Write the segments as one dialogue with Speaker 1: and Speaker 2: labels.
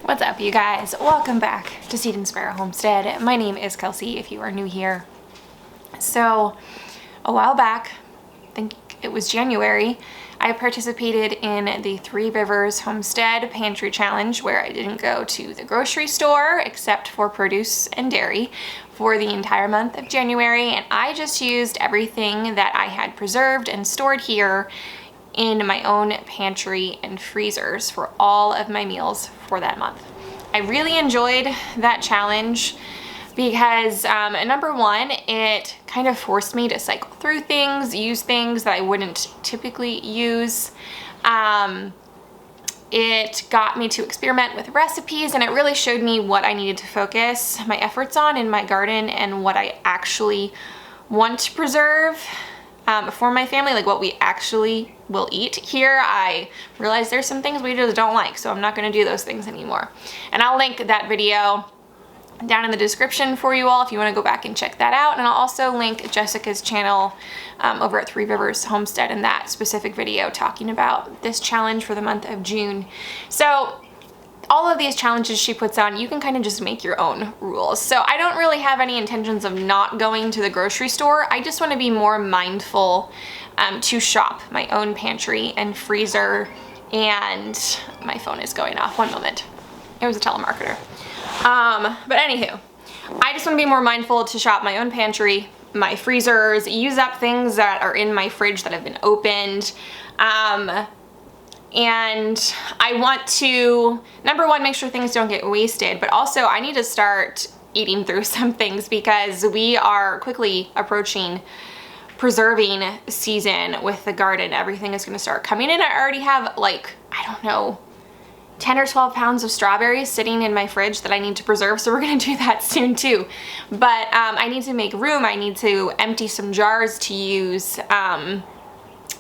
Speaker 1: What's up, you guys? Welcome back to Seed and Sparrow Homestead. My name is Kelsey if you are new here. So a while back, I think it was January, I participated in the Three Rivers Homestead Pantry Challenge, where I didn't go to the grocery store except for produce and dairy for the entire month of January, and I just used everything that I had preserved and stored here in my own pantry and freezers for all of my meals for that month. I really enjoyed that challenge because number one, it kind of forced me to cycle through things, use things that I wouldn't typically use. It got me to experiment with recipes, and it really showed me what I needed to focus my efforts on in my garden and what I actually want to preserve for my family, like what we actually will eat here. I realized there's some things we just don't like, so I'm not going to do those things anymore. And I'll link that video down in the description for you all if you want to go back and check that out. And I'll also link Jessica's channel over at Three Rivers Homestead in that specific video talking about this challenge for the month of June. So all of these challenges she puts on, you can kind of just make your own rules. So I don't really have any intentions of not going to the grocery store. I just want to be more mindful to shop my own pantry and freezer. And my phone is going off. One moment. It was a telemarketer. But anywho, I just want to be more mindful to shop my own pantry, my freezers, use up things that are in my fridge that have been opened. And I want to, number one, make sure things don't get wasted, but also I need to start eating through some things because we are quickly approaching preserving season with the garden. Everything is going to start coming in. I already have like, I don't know, 10 or 12 pounds of strawberries sitting in my fridge that I need to preserve, so we're going to do that soon too. But I need to make room. I need to empty some jars to use.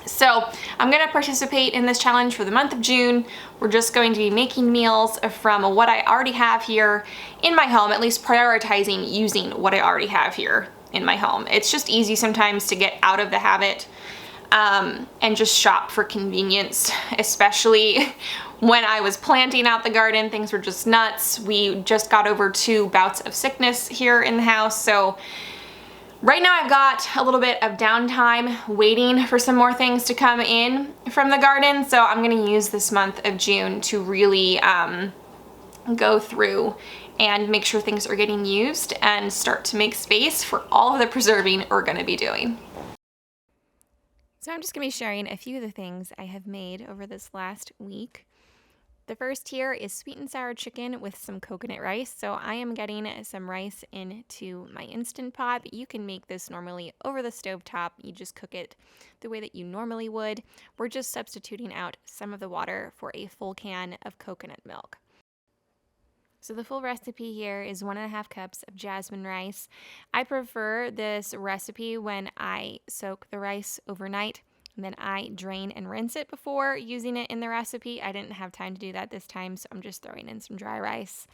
Speaker 1: So I'm going to participate in this challenge for the month of June. We're just going to be making meals from what I already have here in my home, at least prioritizing using what I already have here in my home. It's just easy sometimes to get out of the habit and just shop for convenience, especially when I was planting out the garden. Things were just nuts. We just got over 2 bouts of sickness here in the house, so right now I've got a little bit of downtime waiting for some more things to come in from the garden, so I'm going to use this month of June to really go through and make sure things are getting used and start to make space for all of the preserving we're going to be doing. So I'm just going to be sharing a few of the things I have made over this last week. The first here is sweet and sour chicken with some coconut rice. So I am getting some rice into my Instant Pot, but you can make this normally over the stove top. You just cook it the way that you normally would. We're just substituting out some of the water for a full can of coconut milk. So the full recipe here is 1.5 cups of jasmine rice. I prefer this recipe when I soak the rice overnight. And then I drain and rinse it before using it in the recipe. I didn't have time to do that this time, so I'm just throwing in some dry rice.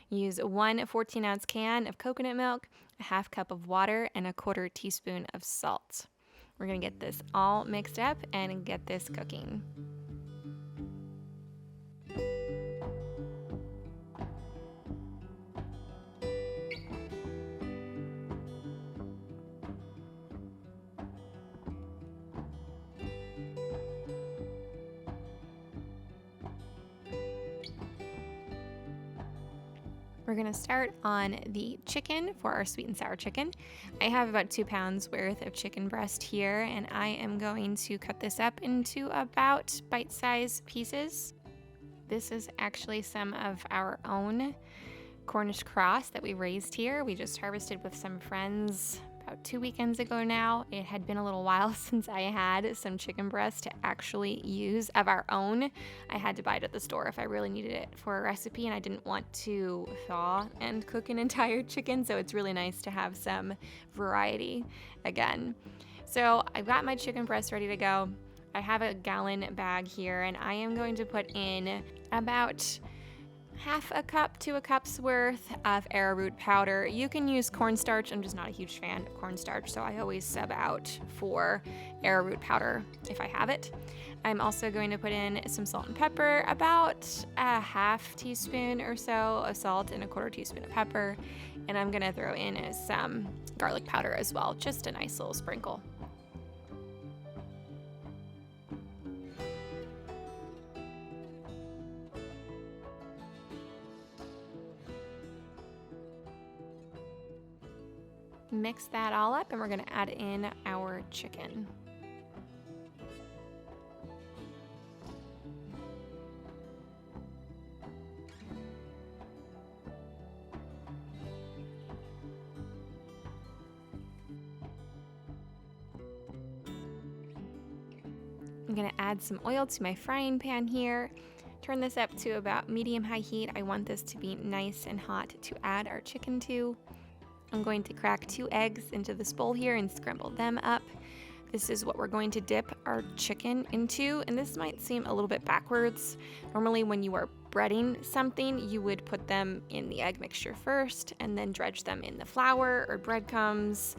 Speaker 1: Use 1 14-ounce can of coconut milk, a 1/2 cup of water, and a 1/4 teaspoon of salt. We're going to get this all mixed up and get this cooking. We're going to start on the chicken for our sweet and sour chicken. I have about 2 pounds worth of chicken breast here, and I am going to cut this up into about bite-sized pieces. This is actually some of our own Cornish cross that we raised here. We just harvested with some friends about 2 weekends ago now. It had been a little while since I had some chicken breast to actually use of our own. I had to buy it at the store if I really needed it for a recipe, and I didn't want to thaw and cook an entire chicken, so it's really nice to have some variety again. So I've got my chicken breast ready to go. I have a gallon bag here, and I am going to put in about half a cup to a cup's worth of arrowroot powder. You can use cornstarch. I'm just not a huge fan of cornstarch, so I always sub out for arrowroot powder if I have it. I'm also going to put in some salt and pepper, about a half teaspoon or so of salt and a quarter teaspoon of pepper. And I'm gonna throw in some garlic powder as well, just a nice little sprinkle. Mix that all up and we're gonna add in our chicken. I'm gonna add some oil to my frying pan here. Turn this up to about medium-high heat. I want this to be nice and hot to add our chicken to. I'm going to crack 2 eggs into this bowl here and scramble them up. This is what we're going to dip our chicken into, and this might seem a little bit backwards. Normally when you are breading something, you would put them in the egg mixture first and then dredge them in the flour or breadcrumbs.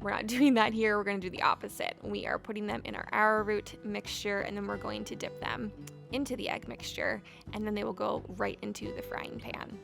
Speaker 1: We're not doing that here. We're going to do the opposite. We are putting them in our arrowroot mixture, and then we're going to dip them into the egg mixture, and then they will go right into the frying pan.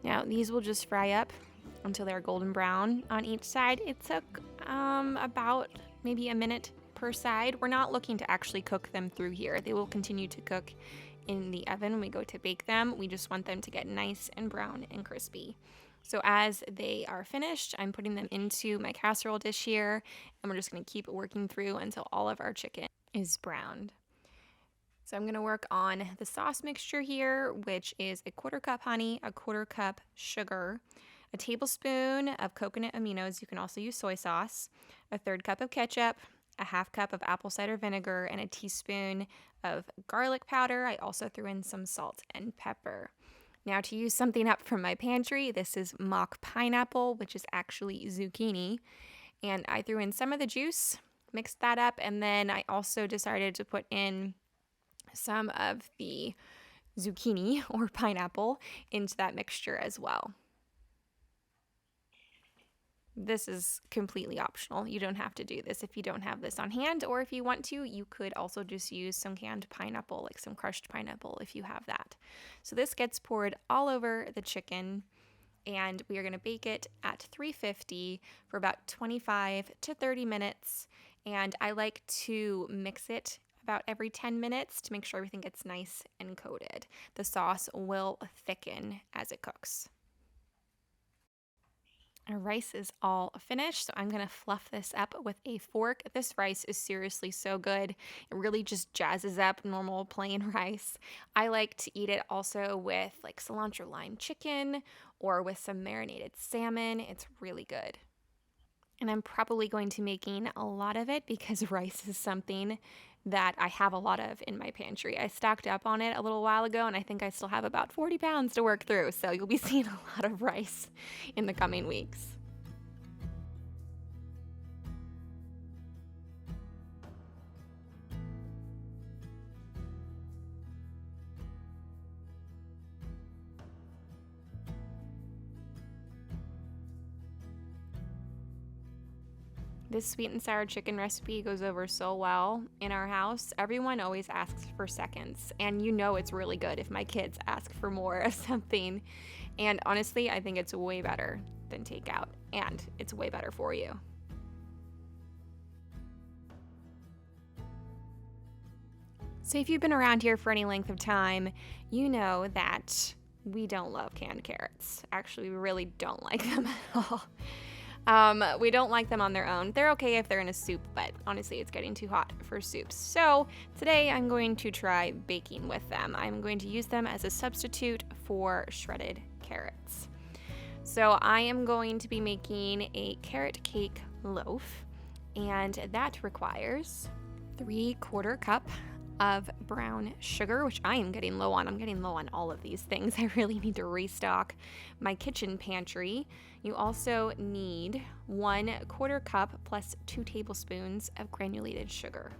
Speaker 1: Now these will just fry up until they're golden brown on each side. It took about maybe a minute per side. We're not looking to actually cook them through here. They will continue to cook in the oven when we go to bake them. We just want them to get nice and brown and crispy. So as they are finished, I'm putting them into my casserole dish here, and we're just gonna keep working through until all of our chicken is browned. So I'm going to work on the sauce mixture here, which is a 1/4 cup honey, a 1/4 cup sugar, a tablespoon of coconut aminos. You can also use soy sauce, a 1/3 cup of ketchup, a 1/2 cup of apple cider vinegar, and a teaspoon of garlic powder. I also threw in some salt and pepper. Now to use something up from my pantry, this is mock pineapple, which is actually zucchini. And I threw in some of the juice, mixed that up, and then I also decided to put in some of the zucchini or pineapple into that mixture as well. This is completely optional. You don't have to do this if you don't have this on hand, or if you want to, you could also just use some canned pineapple, like some crushed pineapple if you have that. So this gets poured all over the chicken, and we are going to bake it at 350 for about 25 to 30 minutes. And I like to mix it about every 10 minutes to make sure everything gets nice and coated. The sauce will thicken as it cooks. Our rice is all finished, so I'm gonna fluff this up with a fork. This rice is seriously so good. It really just jazzes up normal plain rice. I like to eat it also with like cilantro lime chicken or with some marinated salmon. It's really good. And I'm probably going to be making a lot of it because rice is something that I have a lot of in my pantry. I stocked up on it a little while ago, and I think I still have about 40 pounds to work through. So you'll be seeing a lot of rice in the coming weeks. This sweet and sour chicken recipe goes over so well in our house. Everyone always asks for seconds, and you know it's really good if my kids ask for more of something. And honestly, I think it's way better than takeout, and it's way better for you. So if you've been around here for any length of time, you know that we don't love canned carrots. Actually, we really don't like them at all. We don't like them on their own. They're okay if they're in a soup, but honestly, it's getting too hot for soups. So today I'm going to try baking with them. I'm going to use them as a substitute for shredded carrots. So I am going to be making a carrot cake loaf, and that requires 3/4 cup of brown sugar, which I am getting low on. I'm getting low on all of these things. I really need to restock my kitchen pantry. You also need 1/4 cup plus 2 tablespoons of granulated sugar.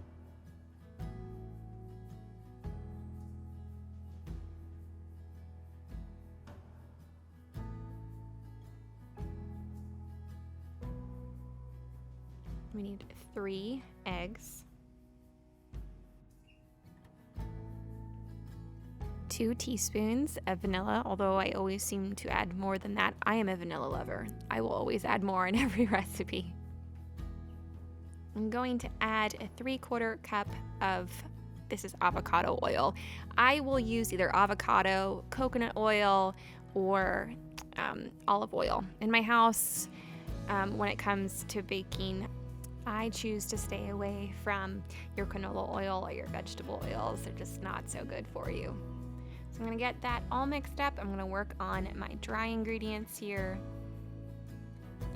Speaker 1: We need 3 eggs, 2 teaspoons of vanilla, although I always seem to add more than that. I am a vanilla lover. I will always add more in every recipe. I'm going to add a 3/4 cup of, this is avocado oil. I will use either avocado, coconut oil, or olive oil. In my house, when it comes to baking, I choose to stay away from your canola oil or your vegetable oils. They're just not so good for you. So I'm gonna get that all mixed up. I'm gonna work on my dry ingredients here.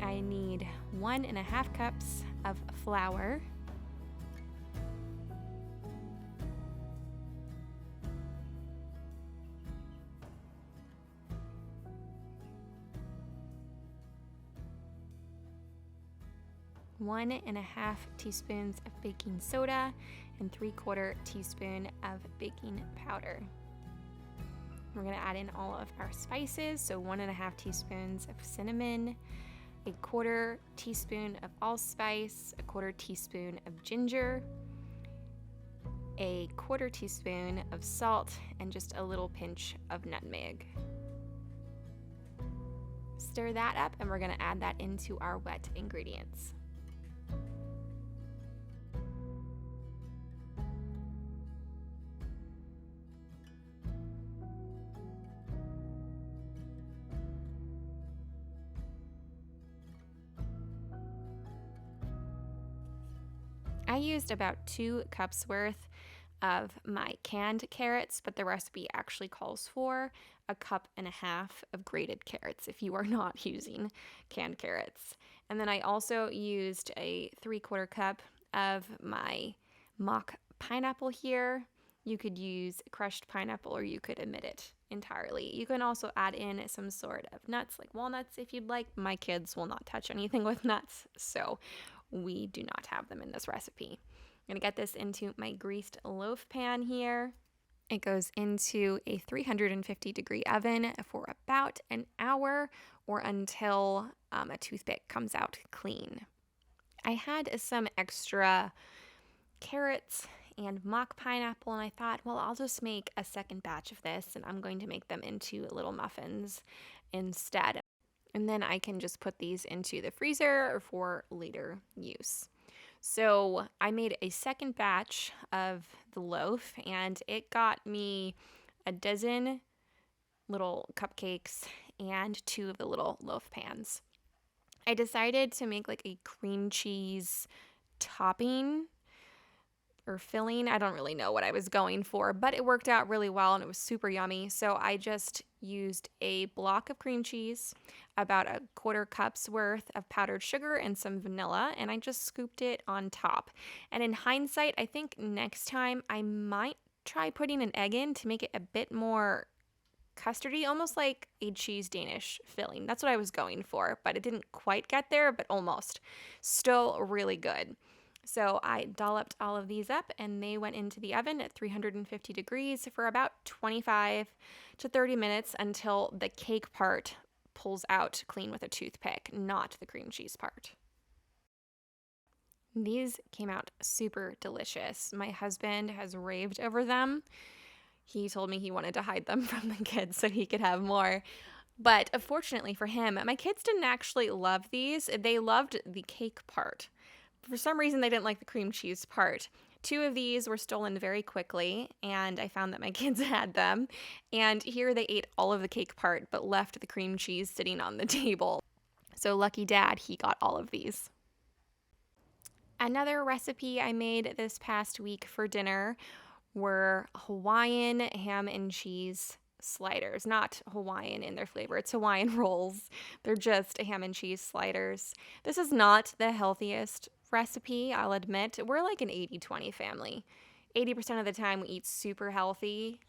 Speaker 1: I need 1.5 cups of flour, 1.5 teaspoons of baking soda, and 3/4 teaspoon of baking powder. We're gonna add in all of our spices, so 1.5 teaspoons of cinnamon, 1/4 teaspoon of allspice, 1/4 teaspoon of ginger, 1/4 teaspoon of salt, and just a little pinch of nutmeg. Stir that up, and we're gonna add that into our wet ingredients. I used about 2 cups worth of my canned carrots, but the recipe actually calls for 1.5 cups of grated carrots if you are not using canned carrots. And then I also used a 3/4 cup of my mock pineapple here. You could use crushed pineapple, or you could omit it entirely. You can also add in some sort of nuts like walnuts if you'd like. My kids will not touch anything with nuts, so we do not have them in this recipe. I'm gonna get this into my greased loaf pan here. It goes into a 350-degree oven for about an hour, or until a toothpick comes out clean. I had some extra carrots and mock pineapple, and I thought, well, I'll just make a second batch of this, and I'm going to make them into little muffins instead. And then I can just put these into the freezer for later use. So I made a second batch of the loaf, and it got me a dozen little cupcakes and 2 of the little loaf pans. I decided to make like a cream cheese topping or filling. I don't really know what I was going for, but it worked out really well and it was super yummy. So I just used a block of cream cheese, about 1/4 cup's worth of powdered sugar, and some vanilla, and I just scooped it on top. And in hindsight, I think next time I might try putting an egg in to make it a bit more custardy, almost like a cheese Danish filling. That's what I was going for, but it didn't quite get there, but almost. Still really good. So I dolloped all of these up, and they went into the oven at 350 degrees for about 25 to 30 minutes until the cake part pulls out clean with a toothpick, not the cream cheese part. These came out super delicious. My husband has raved over them. He told me he wanted to hide them from the kids so he could have more. But fortunately for him, my kids didn't actually love these. They loved the cake part. For some reason, they didn't like the cream cheese part. 2 of these were stolen very quickly, and I found that my kids had them. And here they ate all of the cake part, but left the cream cheese sitting on the table. So lucky dad, he got all of these. Another recipe I made this past week for dinner were Hawaiian ham and cheese sliders, not Hawaiian in their flavor. It's Hawaiian rolls. They're just ham and cheese sliders. This is not the healthiest recipe, I'll admit. We're like an 80-20 family. 80% of the time we eat super healthy,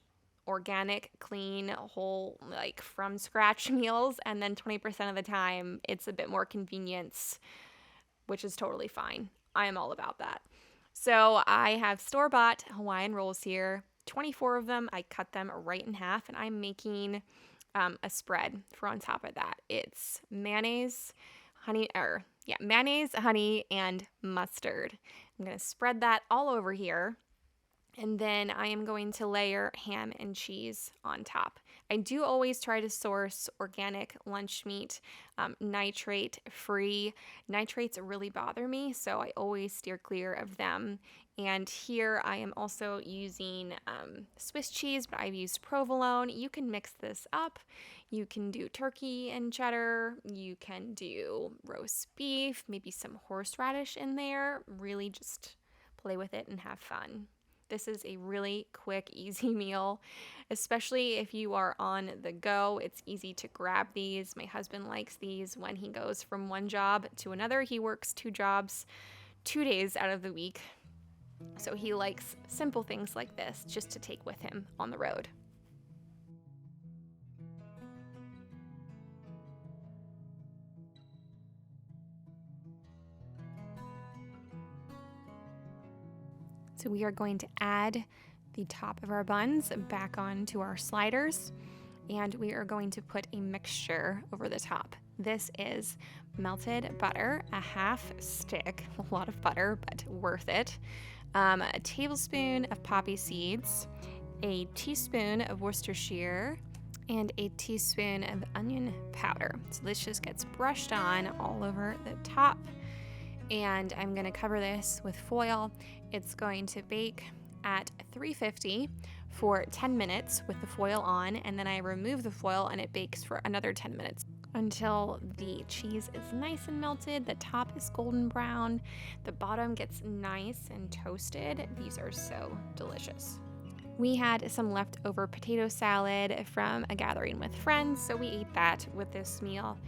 Speaker 1: organic, clean, whole, like from scratch meals, and then 20% of the time it's a bit more convenience, which is totally fine. I am all about that. So I have store-bought Hawaiian rolls here, 24 of them. I cut them right in half, and I'm making a spread for on top of that. It's mayonnaise, honey, and mustard. I'm going to spread that all over here. And then I am going to layer ham and cheese on top. I do always try to source organic lunch meat, nitrate-free. Nitrates really bother me, so I always steer clear of them. And here I am also using Swiss cheese, but I've used provolone. You can mix this up. You can do turkey and cheddar. You can do roast beef, maybe some horseradish in there. Really just play with it and have fun. This is a really quick, easy meal, especially if you are on the go. It's easy to grab these. My husband likes these when he goes from one job to another. He works 2 jobs, 2 days out of the week. So he likes simple things like this just to take with him on the road. So we are going to add the top of our buns back onto our sliders, and we are going to put a mixture over the top. This is melted butter, a half stick, a lot of butter, but worth it, a tablespoon of poppy seeds, a teaspoon of Worcestershire, and a teaspoon of onion powder. So this just gets brushed on all over the top. And I'm going to cover this with foil. It's going to bake at 350 for 10 minutes with the foil on, and then I remove the foil and it bakes for another 10 minutes until the cheese is nice and melted, the top is golden brown, the bottom gets nice and toasted. These are so delicious. We had some leftover potato salad from a gathering with friends, so we ate that with this meal.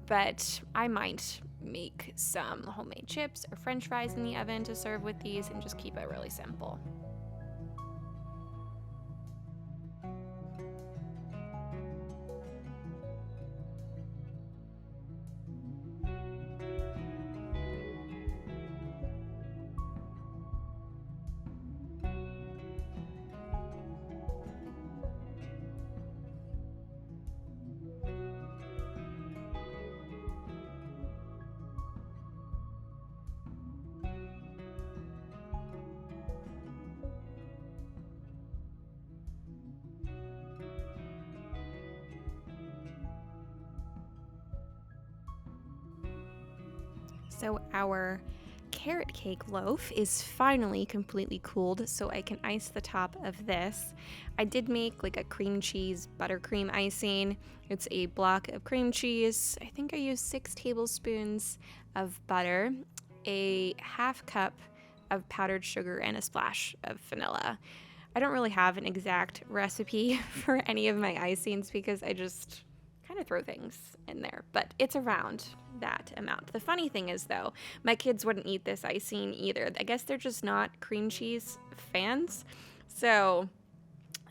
Speaker 1: But I might make some homemade chips or french fries in the oven to serve with these and just keep it really simple. So our carrot cake loaf is finally completely cooled, so I can ice the top of this. I did make like a cream cheese buttercream icing. It's a block of cream cheese. I think I used 6 tablespoons of butter, a half cup of powdered sugar, and a splash of vanilla. I don't really have an exact recipe for any of my icings because I just kind of throw things in there, but it's around that amount. The funny thing is, though, my kids wouldn't eat this icing either. I guess they're just not cream cheese fans, so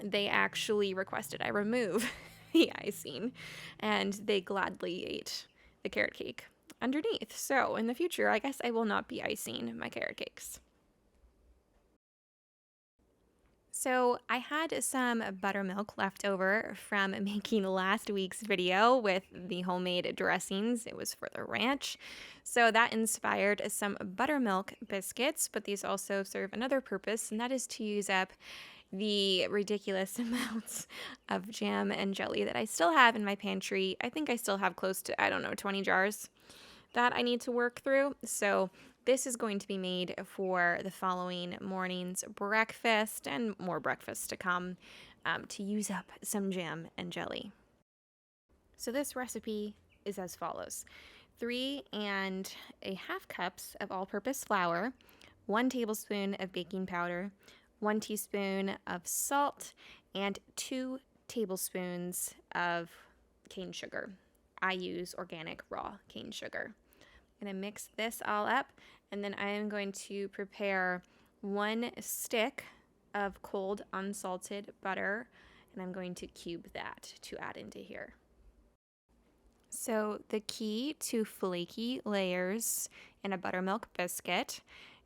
Speaker 1: they actually requested I remove the icing, and they gladly ate the carrot cake underneath. So in the future, I guess I will not be icing my carrot cakes. So I had some buttermilk left over from making last week's video with the homemade dressings. It was for the ranch. So that inspired some buttermilk biscuits, but these also serve another purpose, and that is to use up the ridiculous amounts of jam and jelly that I still have in my pantry. I think I still have close to, 20 jars that I need to work through. So this is going to be made for the following morning's breakfast and more breakfasts to come to use up some jam and jelly. So this recipe is as follows: 3.5 cups of all-purpose flour, 1 tablespoon of baking powder, 1 teaspoon of salt, and 2 tablespoons of cane sugar. I use organic raw cane sugar. I'm going to mix this all up, and then I am going to prepare 1 stick of cold unsalted butter, and I'm going to cube that to add into here. So the key to flaky layers in a buttermilk biscuit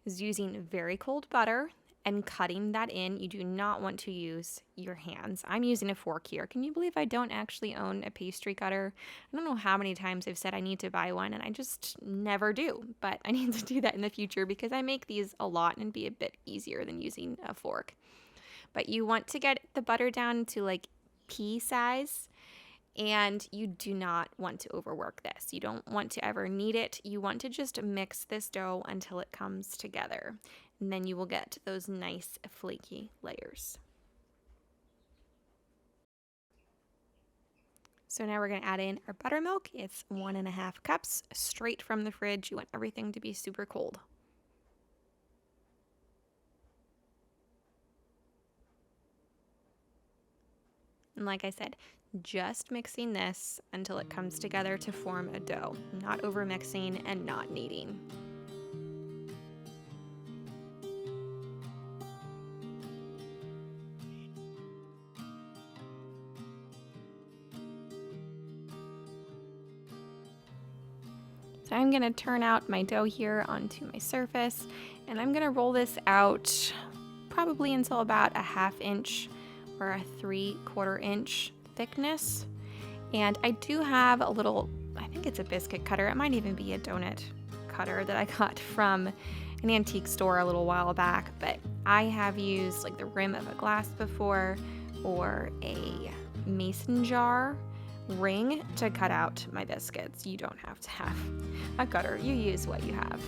Speaker 1: is using very cold butter and cutting that in. You do not want to use your hands. I'm using a fork here. Can you believe I don't actually own a pastry cutter? I don't know how many times I've said I need to buy one, and I just never do. But I need to do that in the future because I make these a lot and it'd be a bit easier than using a fork. But you want to get the butter down to like pea size, and you do not want to overwork this. You don't want to ever knead it. You want to just mix this dough until it comes together, and then you will get those nice flaky layers. So now we're going to add in our buttermilk. It's 1.5 cups straight from the fridge. You want everything to be super cold. And like I said, just mixing this until it comes together to form a dough, not over mixing and not kneading. So I'm going to turn out my dough here onto my surface, and I'm going to roll this out probably until about 1/2 inch or a 3/4 inch thickness. And I do have a little, I think it's a biscuit cutter. It might even be a donut cutter that I got from an antique store a little while back, but I have used like the rim of a glass before, or a mason jar ring to cut out my biscuits. You don't have to have a cutter. You use what you have.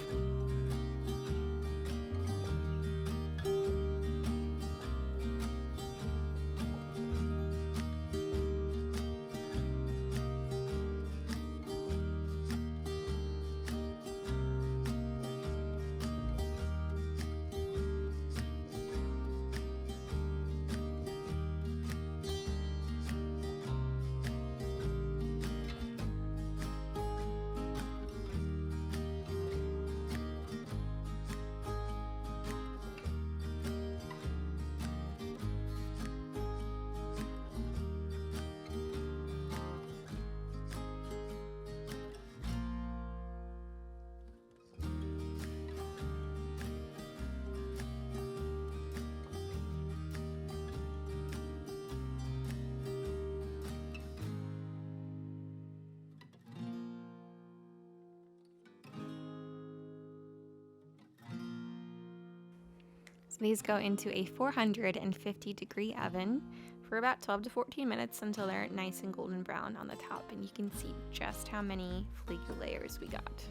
Speaker 1: So these go into a 450-degree oven for about 12 to 14 minutes until they're nice and golden brown on the top, and you can see just how many flaky layers we got.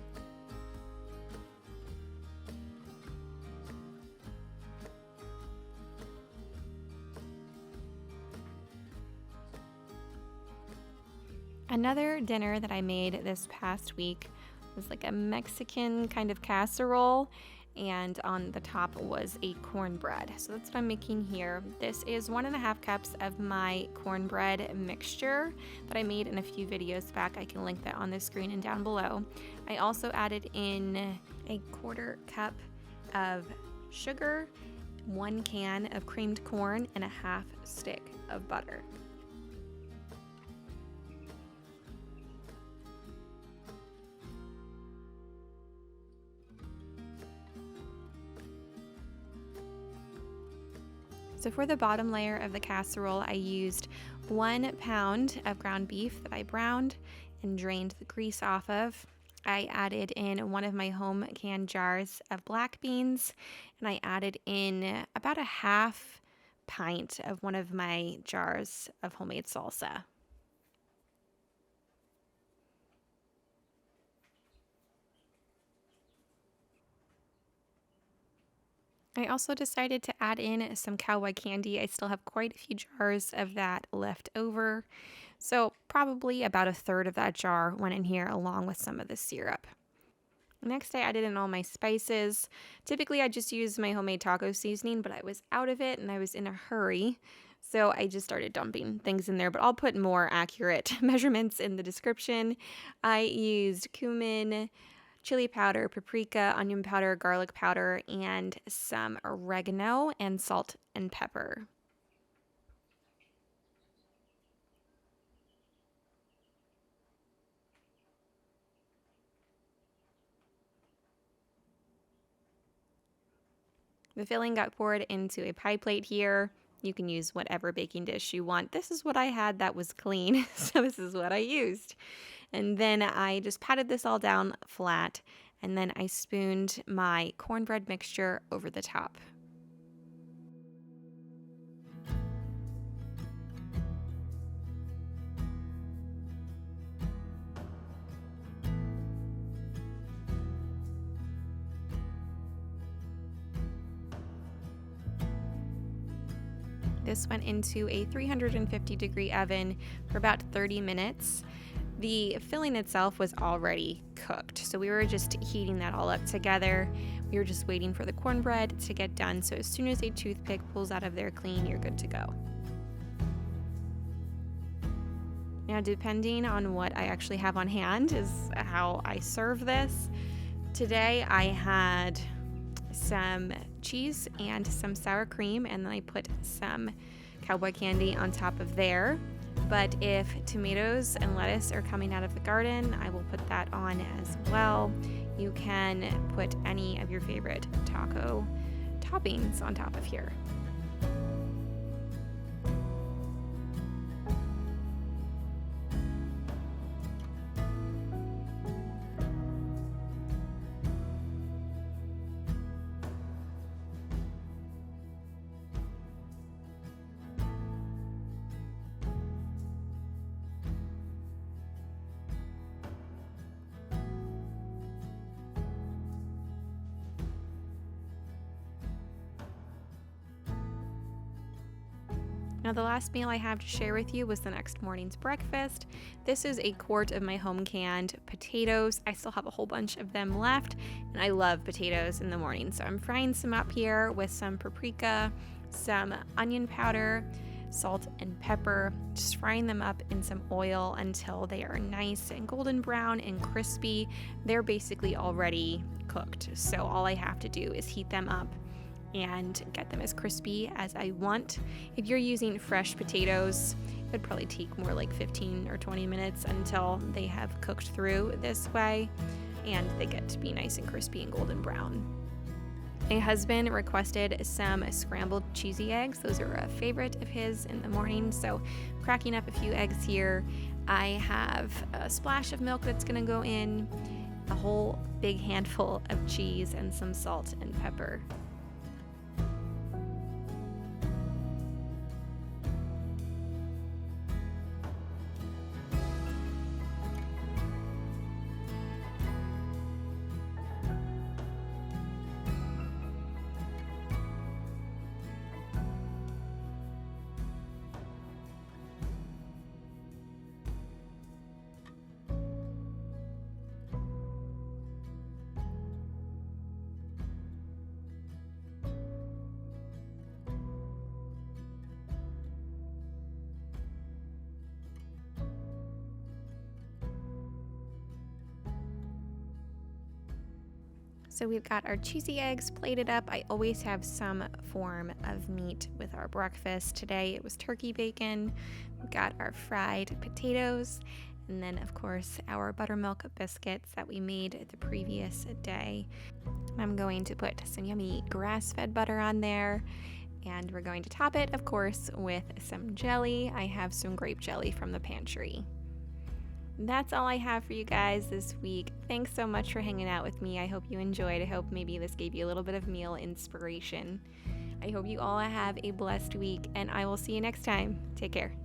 Speaker 1: Another dinner that I made this past week was like a Mexican kind of casserole, and on the top was a cornbread. So that's what I'm making here. This is 1.5 cups of my cornbread mixture that I made in a few videos back. I can link that on the screen and down below. I also added in a 1/4 cup of sugar, 1 can of creamed corn, and a 1/2 stick of butter. So for the bottom layer of the casserole, I used 1 pound of ground beef that I browned and drained the grease off of. I added in one of my home canned jars of black beans, and I added in about a 1/2 pint of one of my jars of homemade salsa. I also decided to add in some cowboy candy. I still have quite a few jars of that left over. So probably about 1/3 of that jar went in here along with some of the syrup. Next, I added in all my spices. Typically, I just use my homemade taco seasoning, but I was out of it and I was in a hurry. So I just started dumping things in there, but I'll put more accurate measurements in the description. I used cumin, chili powder, paprika, onion powder, garlic powder, and some oregano and salt and pepper. The filling got poured into a pie plate here. You can use whatever baking dish you want. This is what I had that was clean, so this is what I used. And then I just patted this all down flat, and then I spooned my cornbread mixture over the top. This went into a 350-degree oven for about 30 minutes. The filling itself was already cooked, so we were just heating that all up together. We were just waiting for the cornbread to get done, so as soon as a toothpick pulls out of there clean, you're good to go. Now, depending on what I actually have on hand is how I serve this. Today I had some cheese and some sour cream, and then I put some cowboy candy on top of there. But if tomatoes and lettuce are coming out of the garden, I will put that on as well. You can put any of your favorite taco toppings on top of here. Now, the last meal I have to share with you was the next morning's breakfast. This is a quart of my home canned potatoes. I still have a whole bunch of them left, and I love potatoes in the morning. So I'm frying some up here with some paprika, some onion powder, salt and pepper, just frying them up in some oil until they are nice and golden brown and crispy. They're basically already cooked, so all I have to do is heat them up and get them as crispy as I want. If you're using fresh potatoes, it would probably take more like 15 or 20 minutes until they have cooked through this way and they get to be nice and crispy and golden brown. My husband requested some scrambled cheesy eggs. Those are a favorite of his in the morning, so cracking up a few eggs here. I have a splash of milk that's gonna go in, a whole big handful of cheese, and some salt and pepper. So we've got our cheesy eggs plated up. I always have some form of meat with our breakfast. Today it was turkey bacon. We've got our fried potatoes, and then of course our buttermilk biscuits that we made the previous day. I'm going to put some yummy grass-fed butter on there, and we're going to top it, of course, with some jelly. I have some grape jelly from the pantry. That's all I have for you guys this week. Thanks so much for hanging out with me. I hope you enjoyed. I hope maybe this gave you a little bit of meal inspiration. I hope you all have a blessed week, and I will see you next time. Take care.